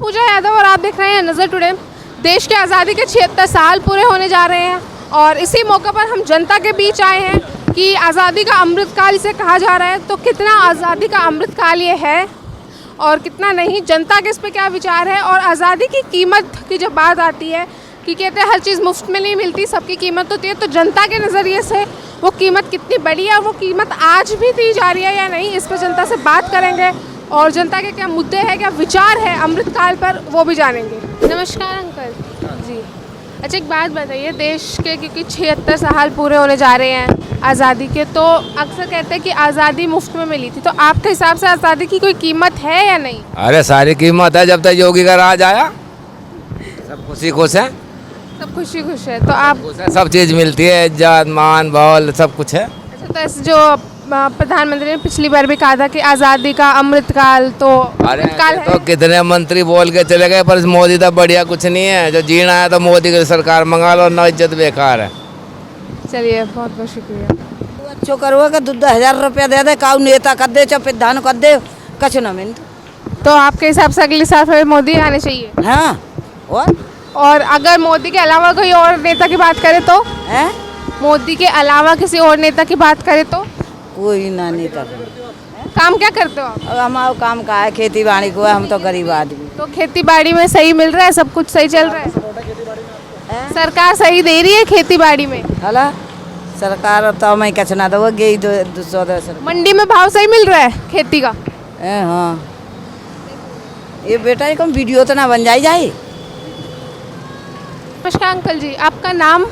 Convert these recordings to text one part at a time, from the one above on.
पूजा यादव और आप देख रहे हैं नज़र टुडे। देश की आज़ादी के 76 साल पूरे होने जा रहे हैं और इसी मौके पर हम जनता के बीच आए हैं कि आज़ादी का अमृतकाल इसे कहा जा रहा है। तो कितना आज़ादी का अमृतकाल ये है और कितना नहीं, जनता के इस पर क्या विचार है। और आज़ादी की कीमत की जब बात आती है कि कहते हैं हर चीज़ मुफ्त में नहीं मिलती, सबकी कीमत होती है, तो जनता के नज़रिए से वो कीमत कितनी बड़ी है, वो कीमत आज भी दी जा रही है या नहीं, इस पर जनता से बात करेंगे और जनता के क्या मुद्दे हैं, क्या विचार है अमृतकाल पर, वो भी जानेंगे। नमस्कार अंकल जी। अच्छा एक बात बताइए, देश के क्योंकि 76 साल पूरे होने जा रहे हैं आज़ादी के, तो अक्सर कहते हैं कि आज़ादी मुफ्त में मिली थी, तो आपके हिसाब से आज़ादी की कोई कीमत है या नहीं? अरे सारी कीमत है, जब तक योगी का राज आया सब खुशी खुश है, सब खुशी खुश है। तो आप खुश है, सब चीज़ मिलती है, इज्जत मान बॉल सब कुछ है। अच्छा, तो ऐसे जो प्रधानमंत्री ने पिछली बार भी कहा था कि आज़ादी का अमृतकाल, तो अरे अमृतकाल है? तो कितने मंत्री बोल के चले गए, पर मोदी तो बढ़िया कुछ नहीं है। जो जीना है तो मोदी की सरकार मंगा लो, ना इज्जत बेकार है। चलिए बहुत बहुत शुक्रिया। अच्छो करो कि 10,000 रुपया दे दे, काऊ नेता कर दे, चाहे प्रधान कर दे, कछ न मिल। तो आपके हिसाब से अगले साल फिर मोदी आने चाहिए? हाँ। और अगर मोदी के अलावा कोई और नेता की बात करें तो? है मोदी के अलावा किसी और नेता की बात करें तो? कोई ना नेता। काम क्या करते हो आप? अब हमारा काम का है खेती बाड़ी को है, हम तो गरीब आदमी। तो खेती बाड़ी में सही मिल रहा है, सब कुछ सही चल रहा है? सरकार सही दे रही है खेती बाड़ी में? हला सरकार तो मैं कछ ना दो, गई 200 मंडी में भाव सही मिल रहा है खेती का? हाँ। ये बेटा ये कम वीडियो तो ना बन जाए। नमस्कार अंकल जी, आपका नाम?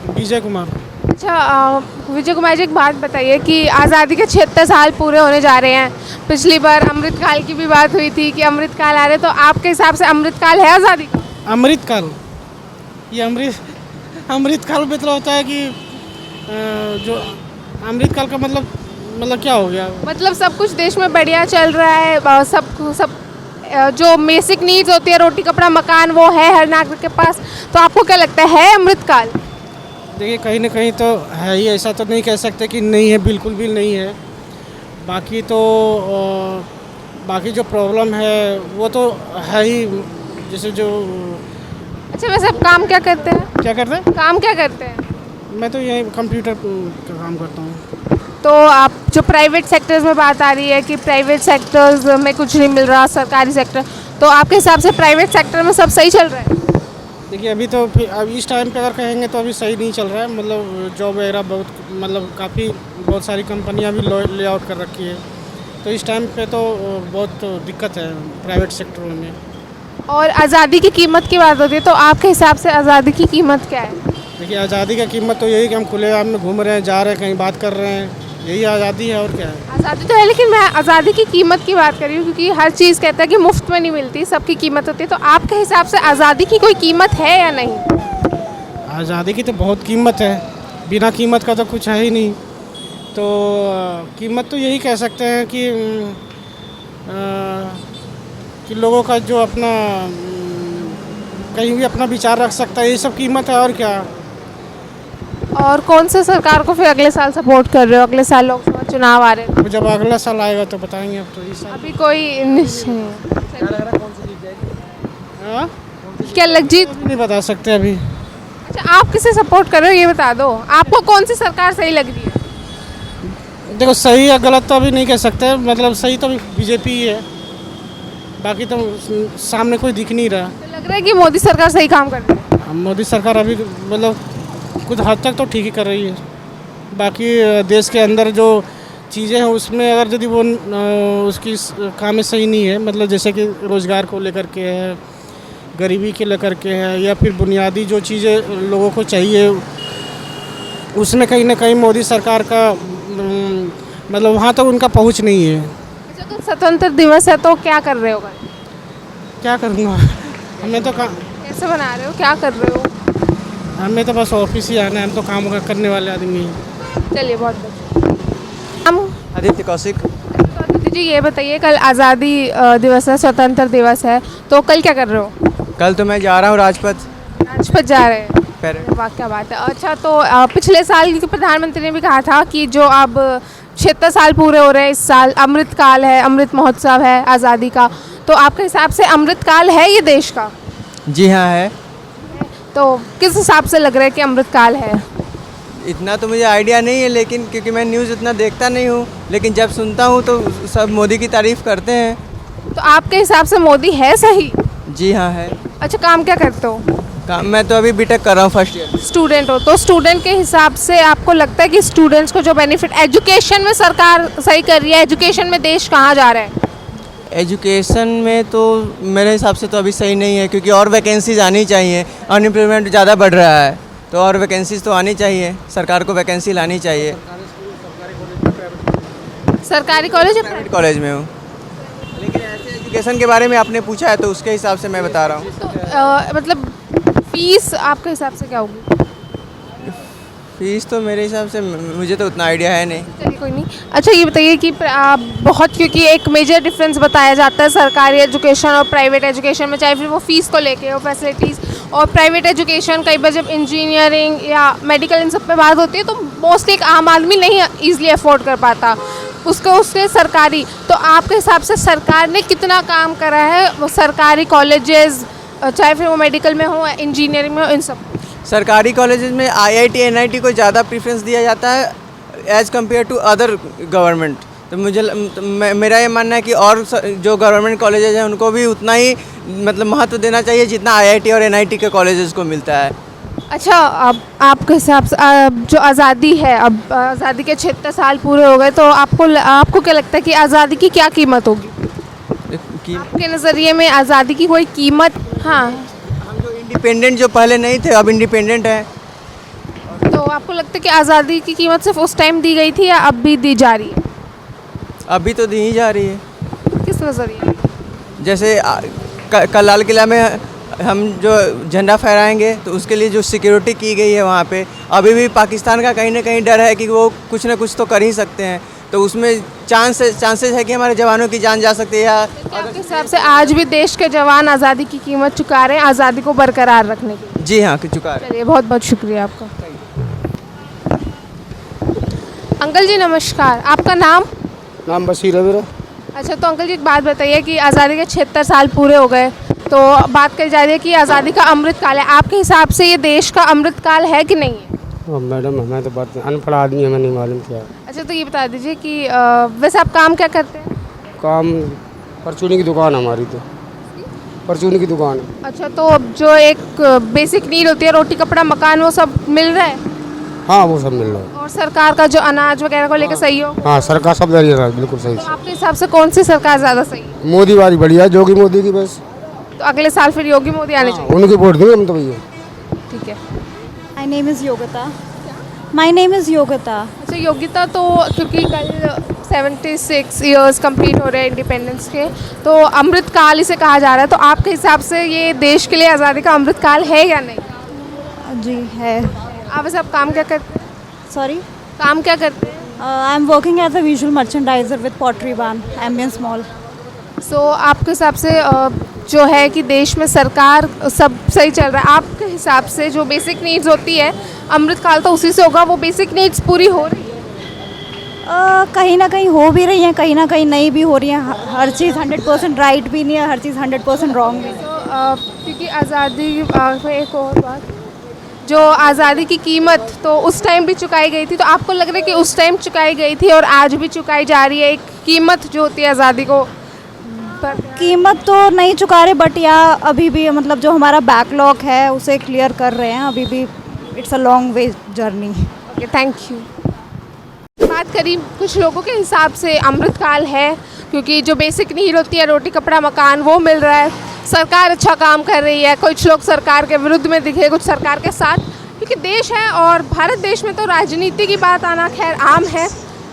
विजय कुमार। अच्छा विजय कुमार जी, एक बात बताइए कि आज़ादी के 76 साल पूरे होने जा रहे हैं। पिछली बार अमृतकाल की भी बात हुई थी कि अमृतकाल आ रहे, तो आपके हिसाब से अमृतकाल है आज़ादी का? अमृतकाल, ये अमृतकाल मतलब होता है कि जो अमृतकाल का मतलब क्या हो गया? मतलब सब कुछ देश में बढ़िया चल रहा है, सब जो बेसिक नीड्स होती है, रोटी कपड़ा मकान, वो है हर नागरिक के पास। तो आपको क्या लगता है अमृतकाल? देखिए कहीं ना कहीं तो है ही, ऐसा तो नहीं कह सकते कि नहीं है, बिल्कुल भी नहीं है। बाकी तो बाकी जो प्रॉब्लम है वो तो है ही, जैसे जो। अच्छा वैसे आप काम क्या करते हैं? क्या करते हैं? काम क्या करते हैं? मैं तो यही कंप्यूटर का काम करता हूँ। तो आप जो प्राइवेट सेक्टर्स में बात आ रही है कि प्राइवेट सेक्टर्स में कुछ नहीं मिल रहा, सरकारी सेक्टर, तो आपके हिसाब से प्राइवेट सेक्टर में सब सही चल रहा है? देखिए अभी तो अब इस टाइम पे अगर कहेंगे तो अभी सही नहीं चल रहा है, मतलब जॉब वगैरह बहुत सारी कंपनियां भी ले आउट कर रखी है, तो इस टाइम पे तो बहुत दिक्कत है प्राइवेट सेक्टरों में। और आज़ादी की कीमत की बात होती है, तो आपके हिसाब से आज़ादी की कीमत क्या है? देखिए आज़ादी का कीमत तो यही कि हम खुलेआम में घूम रहे हैं, जा रहे हैं, कहीं बात कर रहे हैं, यही आज़ादी है और क्या है। आज़ादी तो है, लेकिन मैं आज़ादी की कीमत की बात कर रही हूँ, क्योंकि हर चीज़ कहता है कि मुफ्त में नहीं मिलती, सबकी कीमत होती है। तो आपके हिसाब से आज़ादी की कोई कीमत है या नहीं? आज़ादी की तो बहुत कीमत है, बिना कीमत का तो कुछ है ही नहीं। तो कीमत तो यही कह सकते हैं कि लोगों का जो अपना कहीं भी अपना विचार रख सकता है, ये सब कीमत है और क्या। और कौन से सरकार को फिर अगले साल सपोर्ट कर रहे हो? अगले साल लोकसभा चुनाव आ रहे हैं, अब जब अगला साल आएगा तो बताएंगे। अब तो इस साल अभी कोई निश्चय नहीं। हाँ? क्या लग जीत नहीं बता सकते अभी। अच्छा आप किसे सपोर्ट कर रहे हो ये बता दो, आपको कौन सी सरकार सही लग रही है? देखो सही या गलत तो अभी नहीं कह सकते, मतलब सही तो बीजेपी ही है, बाकी तो सामने कोई दिख नहीं रहा। तो लग रहा है कि मोदी सरकार सही काम कर रही है? मोदी सरकार अभी मतलब कुछ हद तक तो ठीक ही कर रही है, बाकी देश के अंदर जो चीज़ें हैं उसमें अगर यदि वो उसकी काम सही नहीं है, मतलब जैसे कि रोज़गार को लेकर के है, गरीबी के लेकर के है, या फिर बुनियादी जो चीज़ें लोगों को चाहिए उसमें कहीं ना कहीं मोदी सरकार का मतलब वहाँ तक उनका पहुँच नहीं है। अच्छा तो स्वतंत्र दिवस है तो क्या कर रहे हो? क्या करूँगा, हमें तो कैसे बना रहे हो, क्या कर रहे हो? हमें तो बस ऑफिस ही आना है, हम तो काम करने वाले आदमी हैं। चलिए बहुत बहुत। हम आदित्य कौशिक। तो आदित्य जी ये बताइए, कल आज़ादी दिवस है, स्वतंत्र दिवस है, तो कल क्या कर रहे हो? कल तो मैं जा रहा हूँ राजपथ जा रहे हैं? वाह क्या बात है। अच्छा तो पिछले साल क्योंकि प्रधानमंत्री ने भी कहा था कि जो अब 76 साल पूरे हो रहे हैं इस साल, अमृतकाल है, अमृत महोत्सव है आज़ादी का, तो आपके हिसाब से अमृतकाल है ये देश का? जी हाँ है। तो किस हिसाब से लग रहा है कि अमृतकाल है? इतना तो मुझे आइडिया नहीं है, लेकिन क्योंकि मैं न्यूज़ इतना देखता नहीं हूँ, लेकिन जब सुनता हूँ तो सब मोदी की तारीफ़ करते हैं। तो आपके हिसाब से मोदी है सही? जी हाँ है। अच्छा, काम क्या करते हो? काम मैं तो अभी बीटेक कर रहा हूँ, फर्स्ट ईयर। स्टूडेंट हो, तो स्टूडेंट के हिसाब से आपको लगता है कि स्टूडेंट्स को जो बेनिफिट एजुकेशन में सरकार सही कर रही है, एजुकेशन में देश कहाँ जा रहा है? एजुकेशन में तो मेरे हिसाब से तो अभी सही नहीं है, क्योंकि और वैकेंसीज आनी चाहिए। अनएम्प्लॉयमेंट ज़्यादा बढ़ रहा है, तो और वैकेंसीज तो आनी चाहिए, सरकार को वैकेंसी लानी चाहिए। सरकारी कॉलेज है? प्राइवेट कॉलेज में हूँ, लेकिन ऐसे एजुकेशन के बारे में आपने पूछा है तो उसके हिसाब से मैं बता रहा हूँ। तो मतलब फीस आपके हिसाब से क्या होगी? फीस तो मेरे हिसाब से मुझे तो उतना आइडिया है नहीं। चलिए कोई नहीं। अच्छा ये बताइए कि बहुत, क्योंकि एक मेजर डिफरेंस बताया जाता है सरकारी एजुकेशन और प्राइवेट एजुकेशन में, चाहे फिर वो फीस को लेके हो, फैसिलिटीज़। और प्राइवेट एजुकेशन कई बार जब इंजीनियरिंग या मेडिकल इन सब पे बात होती है तो मोस्टली एक आम आदमी नहीं ईजिली अफोर्ड कर पाता उसके सरकारी। तो आपके हिसाब से सरकार ने कितना काम करा है वो सरकारी कॉलेजेस, चाहे फिर वो मेडिकल में हो, इंजीनियरिंग में हो, इन सब? सरकारी कॉलेजेस में IIT NIT को ज़्यादा प्रेफरेंस दिया जाता है as compared to other government. तो मेरा ये मानना है कि और जो गवर्नमेंट कॉलेजेस हैं उनको भी उतना ही मतलब महत्व देना चाहिए जितना IIT और NIT के कॉलेजेस को मिलता है। अच्छा, अब आपके हिसाब से जो आज़ादी है, अब आज़ादी के 76 साल पूरे हो गए, तो आपको क्या लगता है कि आज़ादी की क्या कीमत होगी? आपके नज़रिए में आज़ादी की कोई कीमत? हाँ, हम जो इंडिपेंडेंट जो पहले नहीं थे अब इंडिपेंडेंट हैं। तो आपको लगता है कि आज़ादी की कीमत सिर्फ उस टाइम दी गई थी या अब भी दी जा रही है? अभी तो दी ही जा रही है। किस नज़रिए? जैसे कल लाल किला में हम जो झंडा फहराएंगे तो उसके लिए जो सिक्योरिटी की गई है वहाँ पे, अभी भी पाकिस्तान का कहीं ना कहीं डर है कि वो कुछ ना कुछ तो कर ही सकते हैं, तो उसमें चांसेस है कि हमारे जवानों की जान जा सकती है। या आपके हिसाब से आज भी देश के जवान आज़ादी की कीमत चुका रहे हैं आज़ादी को बरकरार रखने के लिए? जी हाँ, चुका है। चलिए, बहुत बहुत शुक्रिया आपका। अंकल जी नमस्कार, आपका नाम? नाम बशीर है मेरा। अच्छा, तो अंकल जी एक बात बताइए कि आज़ादी के 76 साल पूरे हो गए, तो बात करी जा रही है कि आज़ादी का अमृतकाल है। आपके हिसाब से ये देश का अमृतकाल है कि नहीं है? मैडम हमें तो बात अनपढ़ आदमी हमें नहीं मालूम क्या है। अच्छा, तो ये बता दीजिए कि वैसे आप काम क्या करते हैं? काम परचूनी की दुकान है हमारी, तो परचूनी की दुकान है। अच्छा, तो अब जो एक बेसिक नीड होती है, रोटी कपड़ा मकान, वो सब मिल रहा है? हाँ वो सब मिल रहा है। और सरकार का जो अनाज वगैरह को लेकर सहयोग? हाँ सरकार सब दे रही है बिल्कुल सही तो से। आपके हिसाब से कौन सी सरकार ज़्यादा सही है? मोदी वाली बढ़िया, जोगी मोदी की बस। तो अगले साल फिर योगी मोदी आने चाहिए? उनकी वोट देंगे हम तो भैया। ठीक है। My name is Yogita. My name is Yogita. अच्छा, योग्यता तो क्योंकि कल 76 इयर्स कंप्लीट हो रहे हैं इंडिपेंडेंस के, तो अमृतकाल इसे कहा जा रहा है, तो आपके हिसाब से ये देश के लिए आज़ादी का अमृतकाल है या नहीं? जी है। आप वैसे आप काम क्या करते हैं? Sorry. काम क्या करते हैं? I am working as a visual merchandiser with Pottery Barn, Ambience Mall. सो आपके हिसाब से जो है कि देश में सरकार सब सही चल रहा है, आपके हिसाब से जो बेसिक नीड्स होती है, अमृतकाल तो उसी से होगा, वो बेसिक नीड्स पूरी हो रही है? कहीं ना कहीं हो भी रही हैं, कहीं ना कहीं नहीं भी हो रही हैं। हर चीज़ 100% राइट भी नहीं है, हर चीज़ 100% रॉन्ग भी नहीं। तो क्योंकि आज़ादी एक और बात, जो आज़ादी की कीमत तो उस टाइम भी चुकाई गई थी, तो आपको लग रहा है कि उस टाइम चुकाई गई थी और आज भी चुकाई जा रही है एक कीमत जो होती है आज़ादी को? कीमत तो नहीं चुका रहे, बट या अभी भी मतलब जो हमारा बैकलॉग है उसे क्लियर कर रहे हैं, अभी भी it's a long way journey. Okay, thank you. बात करी कुछ लोगों के हिसाब से अमृतकाल है क्योंकि जो बेसिक नीड होती है, रोटी कपड़ा मकान, वो मिल रहा है, सरकार अच्छा काम कर रही है। कुछ लोग सरकार के विरुद्ध में दिखे, कुछ सरकार के साथ, क्योंकि देश है और भारत देश में तो राजनीति की बात आना खैर आम है।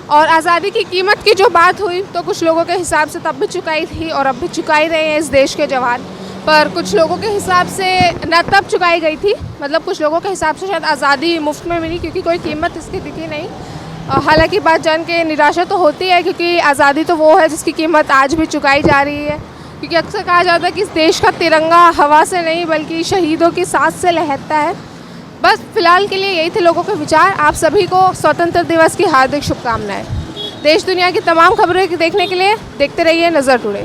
और आज़ादी की कीमत की जो बात हुई तो कुछ लोगों के हिसाब से तब भी चुकाई थी और अब भी चुकाई रहे हैं इस देश के जवान, पर कुछ लोगों के हिसाब से न तब चुकाई गई थी, मतलब कुछ लोगों के हिसाब से शायद आज़ादी मुफ्त में मिली क्योंकि कोई कीमत इसकी दिखी नहीं। हालांकि बात जान के निराशा तो होती है क्योंकि आज़ादी तो वो है जिसकी कीमत आज भी चुकाई जा रही है, क्योंकि अक्सर कहा जाता है कि इस देश का तिरंगा हवा से नहीं बल्कि शहीदों की सांस से लहरता है। बस फिलहाल के लिए यही थे लोगों के विचार। आप सभी को स्वतंत्र दिवस की हार्दिक शुभकामनाएं। देश दुनिया की तमाम खबरें देखने के लिए देखते रहिए नज़र टुडे।